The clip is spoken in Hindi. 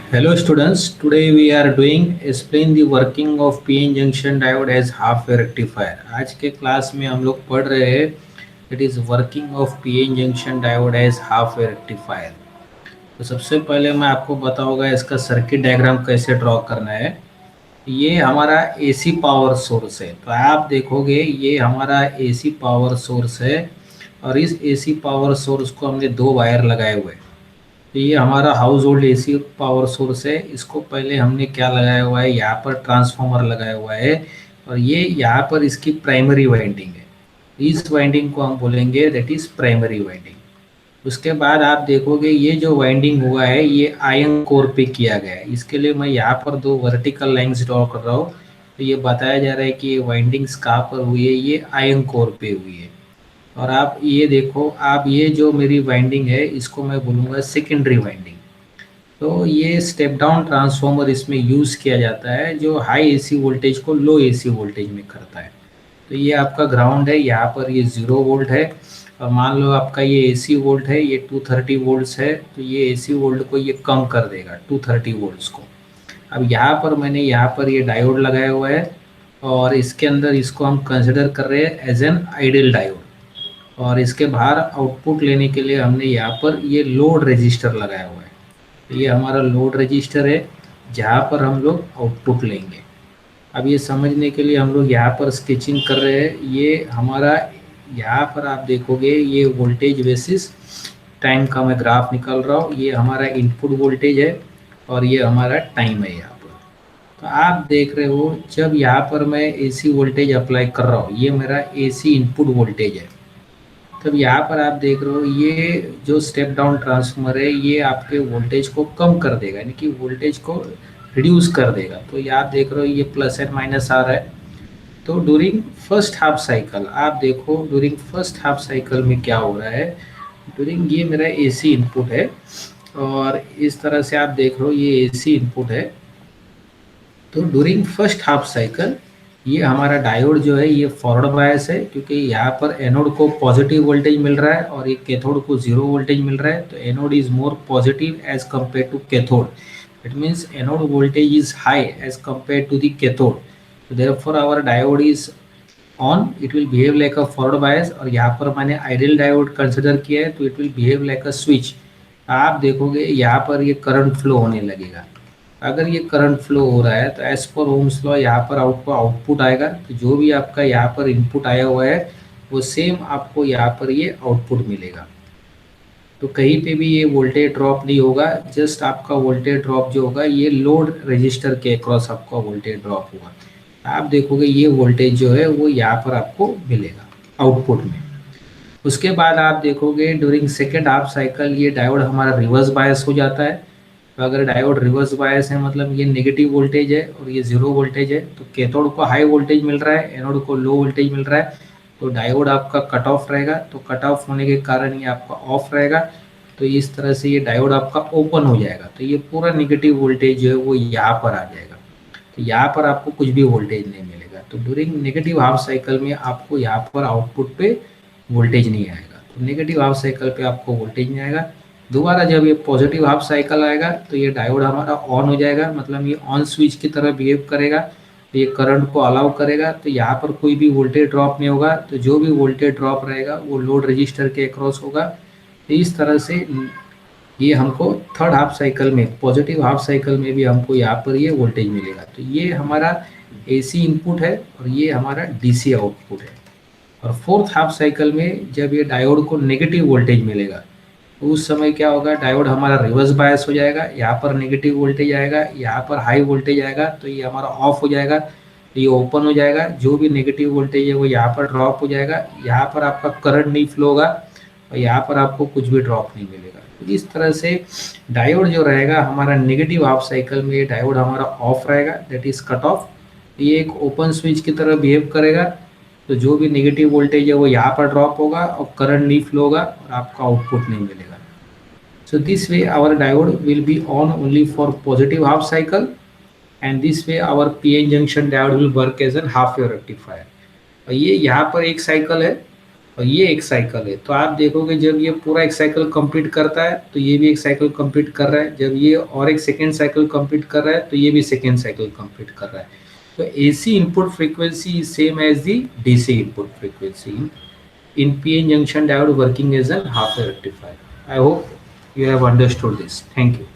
Hello students, today we are doing explain the working of PN junction diode as half wave rectifier। आज के क्लास में हम लोग पढ़ रहे हैं it is working of PN junction diode as half wave rectifier. तो सबसे पहले मैं आपको बताऊंगा इसका सर्किट डायग्राम कैसे ड्रॉ करना है। ये हमारा AC पावर सोर्स है, तो आप देखोगे ये हमारा AC पावर सोर्स है और इस AC पावर सोर्स को हमने दो वायर लगाए हुए हैं। तो ये हमारा house hold AC power source है। इसको पहले हमने क्या लगाया हुआ है, यहाँ पर ट्रांसफार्मर लगाया हुआ है और ये यहाँ पर इसकी प्राइमरी वाइंडिंग है। इस वाइंडिंग को हम बोलेंगे दैट इज प्राइमरी वाइंडिंग। उसके बाद आप देखोगे ये जो वाइंडिंग हुआ है ये आयन कोर पे किया गया है। इसके लिए मैं यहाँ पर दो वर्टिकल लाइंस ड्रॉ कर रहा हूँ। तो ये बताया जा रहा है कि ये वाइंडिंग्स कहाँ पर हुई है, ये आयन कोर पे हुई है। और आप ये देखो, आप ये जो मेरी वाइंडिंग है इसको मैं बोलूँगा सेकेंडरी वाइंडिंग। तो ये स्टेप डाउन ट्रांसफार्मर इसमें यूज़ किया जाता है जो हाई एसी वोल्टेज को लो एसी वोल्टेज में करता है। तो ये आपका ग्राउंड है, यहाँ पर ये 0 वोल्ट है और मान लो आपका ये एसी वोल्ट है, ये 230 वोल्ट्स है। तो ये एसी वोल्ट को ये कम कर देगा 230 वोल्ट्स को। अब यहाँ पर मैंने यहाँ पर ये डायोड लगाया हुआ है और इसके अंदर इसको हम कंसिडर कर रहे हैं एज एन आइडियल डायोड। और इसके बाहर आउटपुट लेने के लिए हमने यहाँ पर ये लोड रजिस्टर लगाया हुआ है। तो ये हमारा लोड रजिस्टर है जहाँ पर हम लोग आउटपुट लेंगे। अब ये समझने के लिए हम लोग यहाँ पर स्केचिंग कर रहे हैं। ये हमारा यहाँ पर आप देखोगे ये वोल्टेज बेसिस टाइम का मैं ग्राफ निकाल रहा हूँ। ये हमारा इनपुट वोल्टेज है और ये हमारा टाइम है यहाँ पर। तो आप देख रहे हो जब यहाँ पर मैं AC वोल्टेज अप्लाई कर रहा हूँ, ये मेरा AC इनपुट वोल्टेज है। तब यहाँ पर आप देख रहे हो ये जो स्टेप डाउन ट्रांसफार्मर है ये आपके वोल्टेज को कम कर देगा, यानी कि वोल्टेज को रिड्यूस कर देगा। तो ये आप देख रहे हो ये प्लस एंड माइनस आ रहा है। तो ड्यूरिंग फर्स्ट हाफ साइकिल आप देखो, ड्यूरिंग फर्स्ट हाफ साइकिल में क्या हो रहा है। ड्यूरिंग ये मेरा AC इनपुट है और इस तरह से आप देख रहे हो ये AC इनपुट है। तो ड्यूरिंग फर्स्ट हाफ साइकिल ये हमारा डायोड जो है ये फॉरवर्ड बायस है, क्योंकि यहाँ पर एनोड को पॉजिटिव वोल्टेज मिल रहा है और ये कैथोड को 0 वोल्टेज मिल रहा है। तो anode is more positive as compare to cathode. It means anode voltage is high as compare to the cathode. तो therefore our diode is on, it will behave like a forward bias. और यहाँ पर मैंने आइडियल डायोड कंसिडर किया है तो it will behave like a switch. आप देखोगे यहाँ पर ये करंट फ्लो होने लगेगा। अगर ये करंट फ्लो हो रहा है तो एज पर ओम्स लॉ यहाँ पर आपको आउटपुट आएगा। तो जो भी आपका यहाँ पर इनपुट आया हुआ है वो सेम आपको यहाँ पर ये आउटपुट मिलेगा। तो कहीं पे भी ये वोल्टेज ड्रॉप नहीं होगा, जस्ट आपका वोल्टेज ड्रॉप जो होगा ये लोड रजिस्टर के अक्रॉस आपका वोल्टेज ड्रॉप होगा। आप देखोगे ये वोल्टेज जो है वो यहाँ पर आपको मिलेगा आउटपुट में। उसके बाद आप देखोगे ड्यूरिंग सेकेंड हाफ साइकिल ये डायोड हमारा रिवर्स बायस हो जाता है। तो अगर डायोड रिवर्स बायस है मतलब ये नेगेटिव वोल्टेज है और ये 0 वोल्टेज है। तो कैथोड को हाई वोल्टेज मिल रहा है, एनोड को लो वोल्टेज मिल रहा है। तो डायोड आपका कट ऑफ रहेगा। तो कट ऑफ होने के कारण ये आपका ऑफ रहेगा। तो इस तरह से ये डायोड आपका ओपन हो जाएगा। तो ये पूरा नेगेटिव वोल्टेज जो है वो यहाँ पर आ जाएगा। तो यहाँ पर आपको कुछ भी वोल्टेज नहीं मिलेगा। तो ड्यूरिंग नेगेटिव हाफ साइकिल में आपको यहाँ पर आउटपुट पे वोल्टेज नहीं आएगा। तो नेगेटिव हाफ साइकिल पे आपको वोल्टेज नहीं आएगा। दोबारा जब ये पॉजिटिव हाफ साइकिल आएगा तो ये डायोड हमारा ऑन हो जाएगा, मतलब ये ऑन स्विच की तरह बिहेव करेगा। तो ये करंट को अलाउ करेगा। तो यहाँ पर कोई भी वोल्टेज ड्रॉप नहीं होगा। तो जो भी वोल्टेज ड्रॉप रहेगा वो लोड रजिस्टर के अक्रॉस होगा। तो इस तरह से ये हमको थर्ड हाफ साइकिल में, पॉजिटिव हाफ साइकिल में भी हमको यहाँ पर ये वोल्टेज मिलेगा। तो ये हमारा AC इनपुट है और ये हमारा DC आउटपुट है। और फोर्थ हाफ साइकिल में जब ये डायोड को नेगेटिव वोल्टेज मिलेगा तो उस समय क्या होगा, डायोड हमारा रिवर्स बायस हो जाएगा। यहाँ पर नेगेटिव वोल्टेज आएगा, यहाँ पर हाई वोल्टेज आएगा। तो ये हमारा ऑफ हो जाएगा, तो ये ओपन हो जाएगा। जो भी नेगेटिव वोल्टेज है वो यहाँ पर ड्रॉप हो जाएगा। यहाँ पर आपका करंट नहीं फ्लो होगा और यहाँ पर आपको कुछ भी ड्रॉप नहीं मिलेगा। तो इस तरह से डायोड जो रहेगा हमारा नेगेटिव हाफ साइकिल में, ये डायोड हमारा ऑफ रहेगा, दैट इज कट ऑफ। ये एक ओपन स्विच की तरह बिहेव करेगा। तो जो भी नेगेटिव वोल्टेज है वो यहाँ पर ड्रॉप होगा और करंट नहीं फ्लो होगा और आपका आउटपुट नहीं मिलेगा। So this way our diode will be on only for positive half cycle, and this way our PN junction diode will work as a half wave rectifier। और ये यहाँ पर एक साइकिल है और ये एक साइकिल है। तो आप देखोगे जब ये पूरा एक साइकिल कंप्लीट करता है तो ये भी एक साइकिल कंप्लीट कर रहा है, जब ये और एक सेकेंड साइकिल कंप्लीट कर रहा है तो ये भी सेकेंड साइकिल कंप्लीट कर रहा है। तो AC input frequency is same as the DC input frequency in PN junction diode working as a half wave rectifier. I hope you have understood this. Thank you.